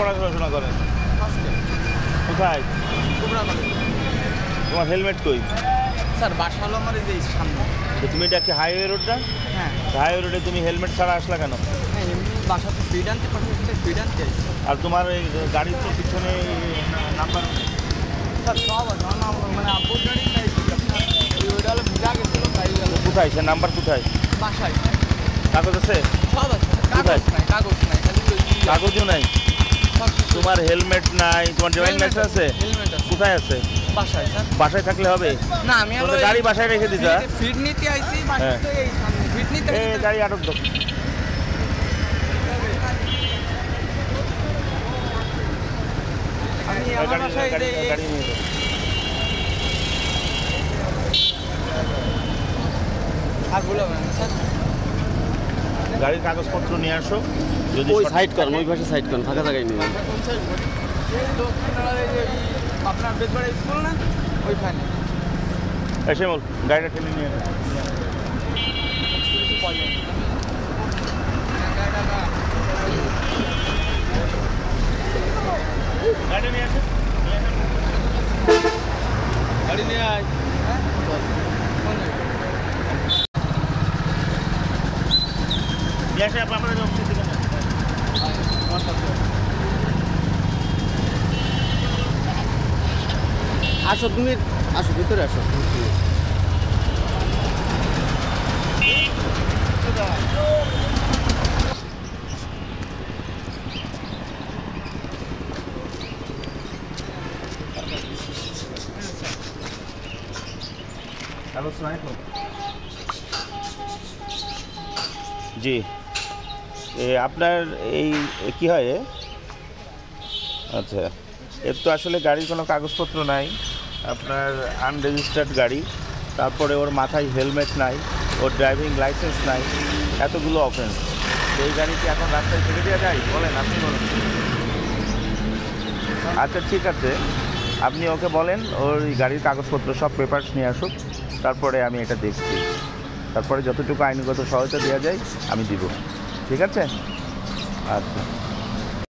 পড়াশোনা করেন? কোথায়? তোমার হেলমেট কই? স্যার বাসা হলো আমার এই যে সামনে। তুমি এটা কি হাইওয়ে রোড না? হ্যাঁ হাইওয়ে রোডে তুমি হেলমেট ছাড়া আসলা কেন? হ্যাঁ এমনি বাসাতে ফিড আনতে পাঠাচ্ছি, ফিড আনতে আসছি। আর তোমার এই গাড়ির তো পিছনে নাম্বার? স্যার সব আছে আমার মানে আব্বুর গাড়ি নাই, ওইটা হলো ভিজা গেছিলো তাই গেল। কোথায় সে নাম্বার কোথায়? বাসায় কাগজ আছে? সব আছে, কাগজ নাই খালি কাগজও নাই? সব কিছু। তোমার হেলমেট নাই, তোমার ড্রাইভিং লাইসেন্স আছে? হেলমেট আছে। কোথায় আছে? বাসায় স্যার। বাসায় থাকলে হবে না আমি হলো গাড়ি বাসায় রেখে দিতা? ফিড নিতে আইছি বাসাতে, এই সামনে ফিড নিতে এই গাড়ি আটক দাও। আমি আমার বাসায় গাড়ি নিয়ে যাও। আর বলবেন স্যার গাড়ির কাগজপত্র নিয়ে আসো। যদি ওই সাইড করেন, ওই পাশে সাইড করেন, ফাঁকা জায়গায় নেবেন। আপনার বেদবাড়ি স্কুল না ওইখানে এসে বল গাড়িটা ঠেলে নিয়ে আসো। গাড়ি নিয়ে আসো, গাড়ি নিয়ে আয়। নিয়ে আসে আপনার অফিসে দিবেন না? আসো তুমি, আসো ভিতরে আসো। হ্যালো সালামালাইকুম। জি আপনার এই কি হয়? আচ্ছা, এর তো আসলে গাড়ির কোনো কাগজপত্র নাই, আপনার আনরেজিস্টার্ড গাড়ি, তারপরে ওর মাথায় হেলমেট নাই, ওর ড্রাইভিং লাইসেন্স নাই, এতগুলো অফেন্স। এই গাড়ি কি এখন রাস্তায় ছেড়ে দেওয়া যায়? বলেন, আপনি বলেন। আচ্ছা ঠিক আছে, আপনি ওকে বলেন ওর গাড়ির কাগজপত্র সব পেপারস নিয়ে আসুক, তারপরে আমি এটা দেখছি, তারপরে যতটুকু আইনগত সহায়তা দেওয়া যায় আমি দিব। ঠিক আছে? আচ্ছা।